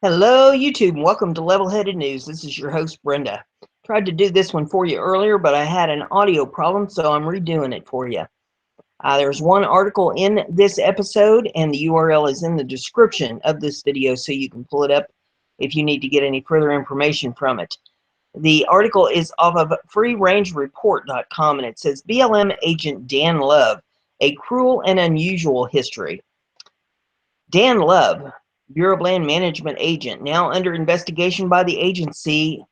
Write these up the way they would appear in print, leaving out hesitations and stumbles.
Hello, YouTube, and welcome to Level-Headed News. This is your host, Brenda. Tried to do this one for you earlier, but I had an audio problem, so I'm redoing it for you. There's one article in this episode, and the URL is in the description of this video, so you can pull it up if you need to get any further information from it. The article is off of freerangereport.com, and it says, BLM Agent Dan Love, a cruel and unusual history. Dan Love, Bureau of Land Management agent, now under investigation by the agency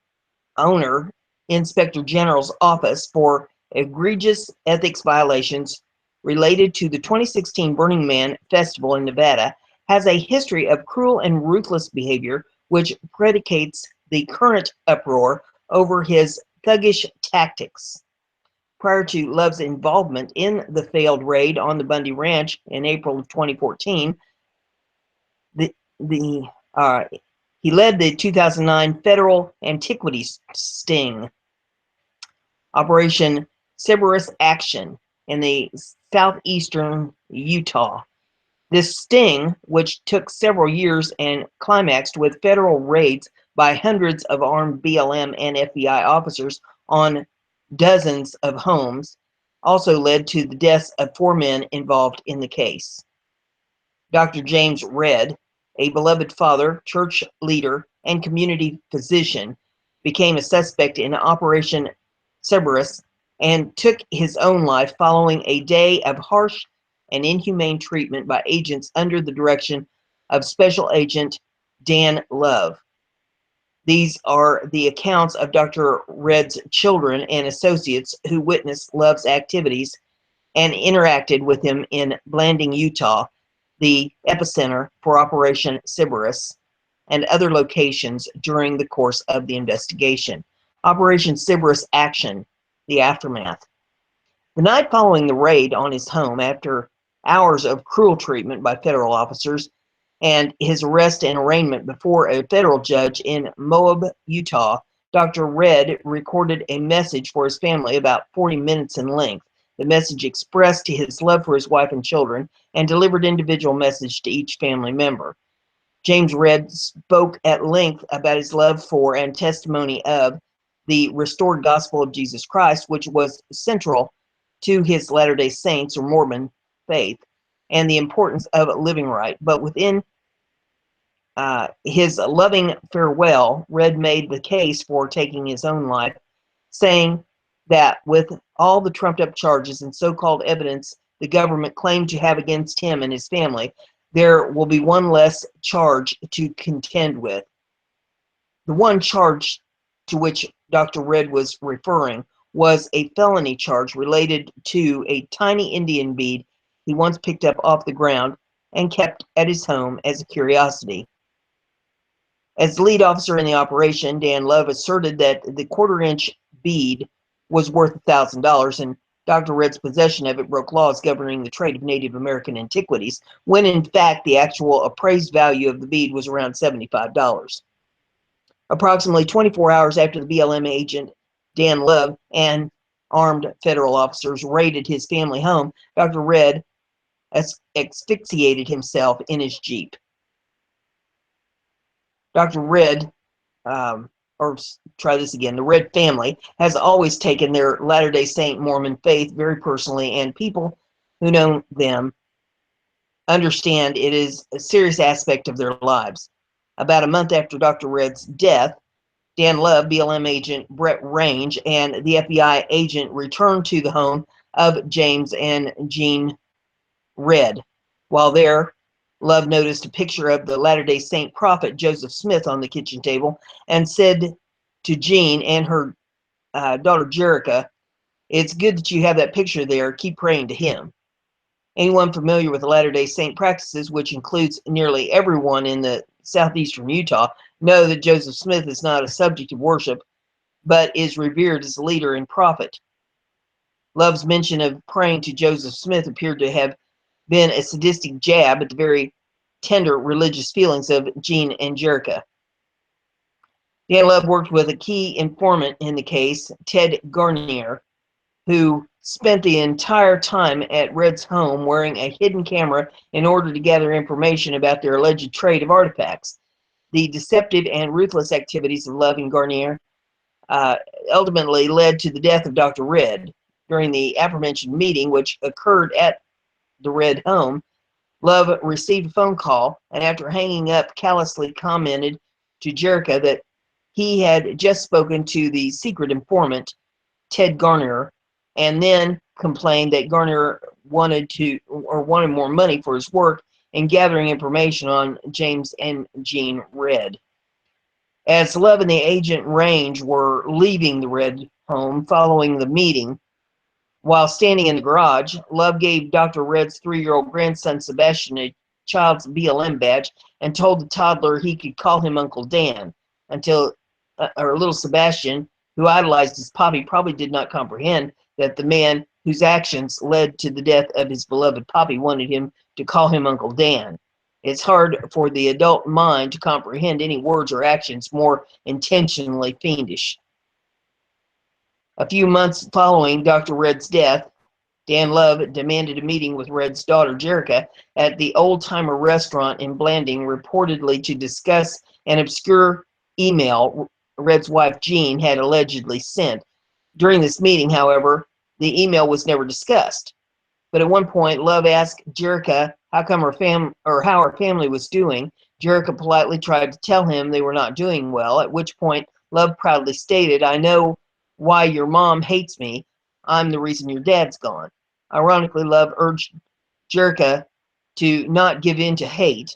owner, Inspector General's office, for egregious ethics violations related to the 2016 Burning Man Festival in Nevada, has a history of cruel and ruthless behavior, which predicates the current uproar over his thuggish tactics. Prior to Love's involvement in the failed raid on the Bundy Ranch in April of 2014, he led the 2009 federal antiquities sting, Operation Cerberus Action, in the southeastern Utah. This sting, which took several years and climaxed with federal raids by hundreds of armed BLM and FBI officers on dozens of homes, also led to the deaths of 4 men involved in the case. Dr. James Redd, a beloved father, church leader, and community physician, became a suspect in Operation Cerberus and took his own life following a day of harsh and inhumane treatment by agents under the direction of Special Agent Dan Love. These are the accounts of Dr. Redd's children and associates who witnessed Love's activities and interacted with him in Blanding, Utah, the epicenter for Operation Cerberus, and other locations during the course of the investigation. Operation Cerberus Action, the aftermath. The night following the raid on his home, after hours of cruel treatment by federal officers and his arrest and arraignment before a federal judge in Moab, Utah, Dr. Redd recorded a message for his family about 40 minutes in length. The message expressed his love for his wife and children and delivered individual message to each family member. James Redd spoke at length about his love for and testimony of the restored gospel of Jesus Christ, which was central to his Latter-day Saints or Mormon faith, and the importance of living right. But within his loving farewell, Redd made the case for taking his own life, saying that with all the trumped-up charges and so-called evidence the government claimed to have against him and his family, there will be one less charge to contend with. The one charge to which Dr. Redd was referring was a felony charge related to a tiny Indian bead he once picked up off the ground and kept at his home as a curiosity. As lead officer in the operation, Dan Love asserted that the quarter-inch bead was worth $1,000, and Dr. Redd's possession of it broke laws governing the trade of Native American antiquities, when in fact the actual appraised value of the bead was around $75. Approximately 24 hours after the BLM agent Dan Love and armed federal officers raided his family home, Dr. Redd asphyxiated himself in his Jeep. Dr. Redd, the Redd family has always taken their Latter-day Saint Mormon faith very personally, and people who know them understand it is a serious aspect of their lives. About a month after Dr. Redd's death, Dan Love, BLM agent Brett Range, and the FBI agent returned to the home of James and Jean Redd. While there, Love noticed a picture of the Latter-day Saint prophet Joseph Smith on the kitchen table and said to Jean and her daughter Jerica, "It's good that you have that picture there. Keep praying to him." Anyone familiar with the Latter-day Saint practices, which includes nearly everyone in the southeastern Utah, know that Joseph Smith is not a subject of worship, but is revered as a leader and prophet. Love's mention of praying to Joseph Smith appeared to have been a sadistic jab at the very tender religious feelings of Jean and Jerica. Dan Love worked with a key informant in the case, Ted Garnier, who spent the entire time at Redd's home wearing a hidden camera in order to gather information about their alleged trade of artifacts. The deceptive and ruthless activities of Love and Garnier uh, ultimately led to the death of Dr. Red. During the aforementioned meeting, which occurred at the Red home, Love received a phone call, and after hanging up, callously commented to Jerica that he had just spoken to the secret informant, Ted Garnier, and then complained that Garnier wanted more money for his work in gathering information on James and Jean Red. As Love and the agent Range were leaving the Red home following the meeting, while standing in the garage, Love gave Dr. Red's 3-year-old grandson Sebastian a child's BLM badge and told the toddler he could call him Uncle Dan until or little Sebastian, who idolized his poppy, probably did not comprehend that the man whose actions led to the death of his beloved poppy wanted him to call him Uncle Dan. It's hard for the adult mind to comprehend any words or actions more intentionally fiendish. A few months following Dr. Red's death, Dan Love demanded a meeting with Red's daughter, Jerica, at the Old Timer restaurant in Blanding, reportedly to discuss an obscure email Red's wife, Jean, had allegedly sent. During this meeting, however, the email was never discussed. But at one point, Love asked Jerica how her family was doing. Jerica politely tried to tell him they were not doing well, at which point Love proudly stated, "I know why your mom hates me. I'm the reason your dad's gone." Ironically, Love urged Jerica to not give in to hate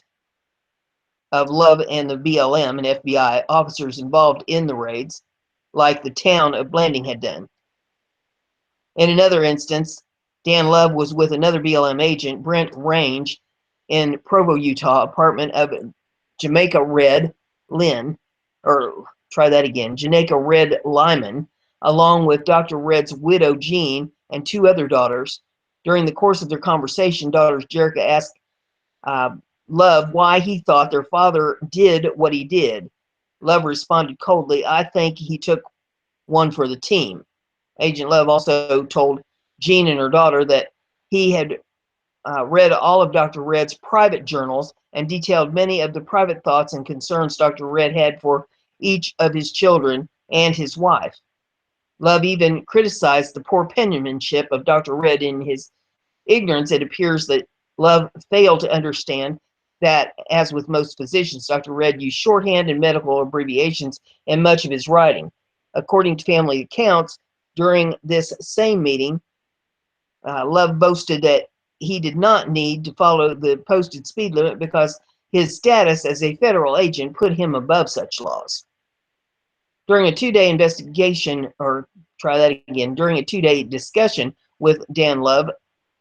of Love and the BLM and FBI officers involved in the raids, like the town of Blanding had done. In another instance, Dan Love was with another BLM agent, Brent Range, in Provo, Utah, apartment of Jamaica Red Lynn, or try that again, Jamaica Red Lyman, along with Dr. Red's widow, Jean, and 2 other daughters. During the course of their conversation, daughters Jerica asked Love why he thought their father did what he did. Love responded coldly, "I think he took one for the team." Agent Love also told Jean and her daughter that he had read all of Dr. Red's private journals and detailed many of the private thoughts and concerns Dr. Red had for each of his children and his wife. Love even criticized the poor penmanship of Dr. Red. In his ignorance, it appears that Love failed to understand that, as with most physicians, Dr. Red used shorthand and medical abbreviations in much of his writing. According to family accounts, during this same meeting, Love boasted that he did not need to follow the posted speed limit because his status as a federal agent put him above such laws. During a 2-day investigation, or try that again, during a 2-day discussion with Dan Love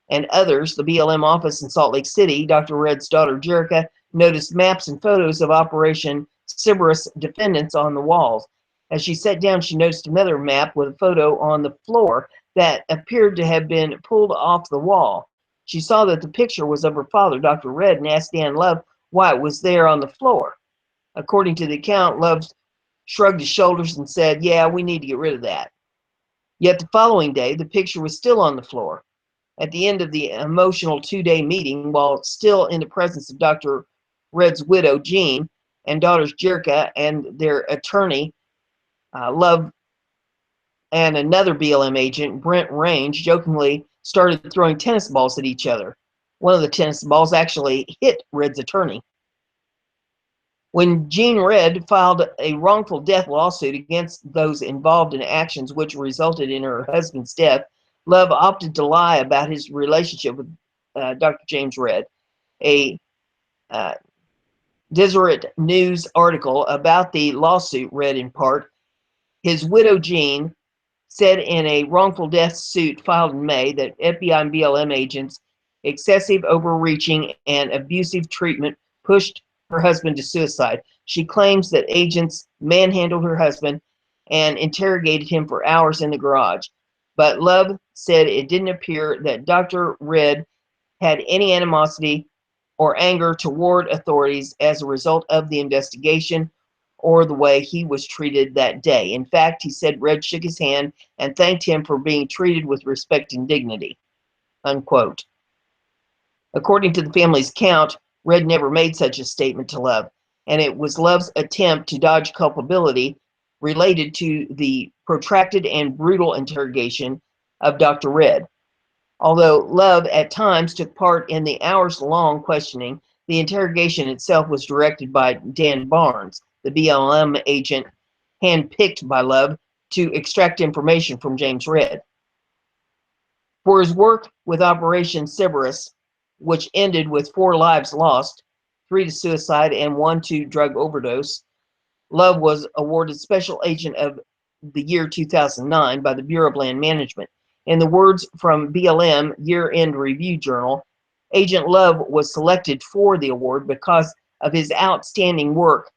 and others, the BLM office in Salt Lake City, Dr. Red's daughter Jerica noticed maps and photos of Operation Cerberus defendants on the walls. As she sat down, she noticed another map with a photo on the floor that appeared to have been pulled off the wall. She saw that the picture was of her father, Dr. Red, and asked Dan Love why it was there on the floor. According to the account, Love shrugged his shoulders and said, "Yeah, we need to get rid of that." Yet the following day, the picture was still on the floor. At the end of the emotional 2-day meeting, while still in the presence of Dr. Red's widow, Jean, and daughters Jerica and their attorney, Love, and another BLM agent, Brent Range, jokingly started throwing tennis balls at each other. One of the tennis balls actually hit Red's attorney. When Jean Red filed a wrongful death lawsuit against those involved in actions which resulted in her husband's death, Love opted to lie about his relationship with Dr. James Red. A Deseret News article about the lawsuit read in part, his widow Jean said in a wrongful death suit filed in May that FBI and BLM agents' excessive overreaching and abusive treatment pushed her husband to suicide. She claims that agents manhandled her husband and interrogated him for hours in the garage. But Love said it didn't appear that Dr. Red had any animosity or anger toward authorities as a result of the investigation or the way he was treated that day. In fact, he said Red shook his hand and thanked him for being treated with respect and dignity, unquote. According to the family's account, Red never made such a statement to Love. and it was Love's attempt to dodge culpability related to the protracted and brutal interrogation of Dr. Red. Although Love at times took part in the hours-long questioning, the interrogation itself was directed by Dan Barnes, the BLM agent handpicked by Love to extract information from James Red. For his work with Operation Cerberus, which ended with 4 lives lost, 3 to suicide and 1 to drug overdose, Love was awarded Special Agent of the Year 2009 by the Bureau of Land Management. In the words from BLM Year-End Review Journal, Agent Love was selected for the award because of his outstanding work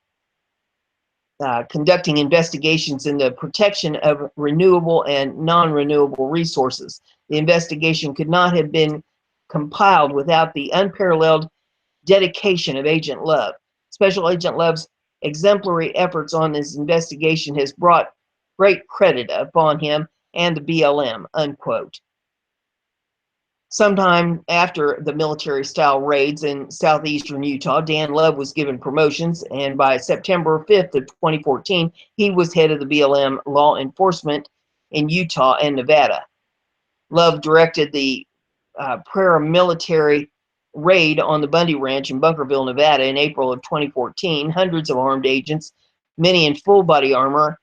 conducting investigations in the protection of renewable and non-renewable resources. The investigation could not have been compiled without the unparalleled dedication of Agent Love. Special Agent Love's exemplary efforts on this investigation has brought great credit upon him and the BLM, unquote. Sometime after the military-style raids in southeastern Utah, Dan Love was given promotions, and by September 5th of 2014, he was head of the BLM law enforcement in Utah and Nevada. Love directed the paramilitary raid on the Bundy Ranch in Bunkerville, Nevada in April of 2014. Hundreds of armed agents, many in full body armor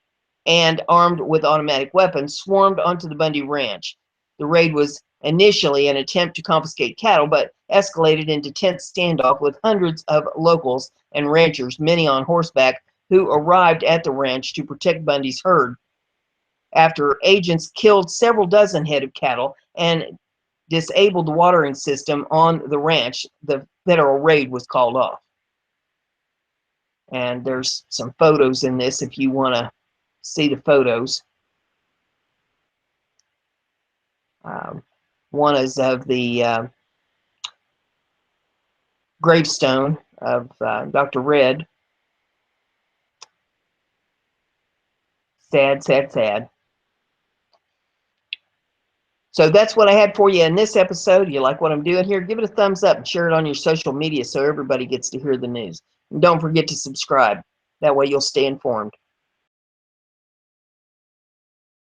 and armed with automatic weapons, swarmed onto the Bundy Ranch. The raid was initially an attempt to confiscate cattle, but escalated into tense standoff with hundreds of locals and ranchers, many on horseback, who arrived at the ranch to protect Bundy's herd. After agents killed several dozen head of cattle and disabled the watering system on the ranch, the federal raid was called off. And there's some photos in this if you want to see the photos. One is of the gravestone of Dr. Red. Sad, sad, sad. So that's what I had for you in this episode. You like what I'm doing here? Give it a thumbs up and share it on your social media so everybody gets to hear the news. And don't forget to subscribe. That way you'll stay informed.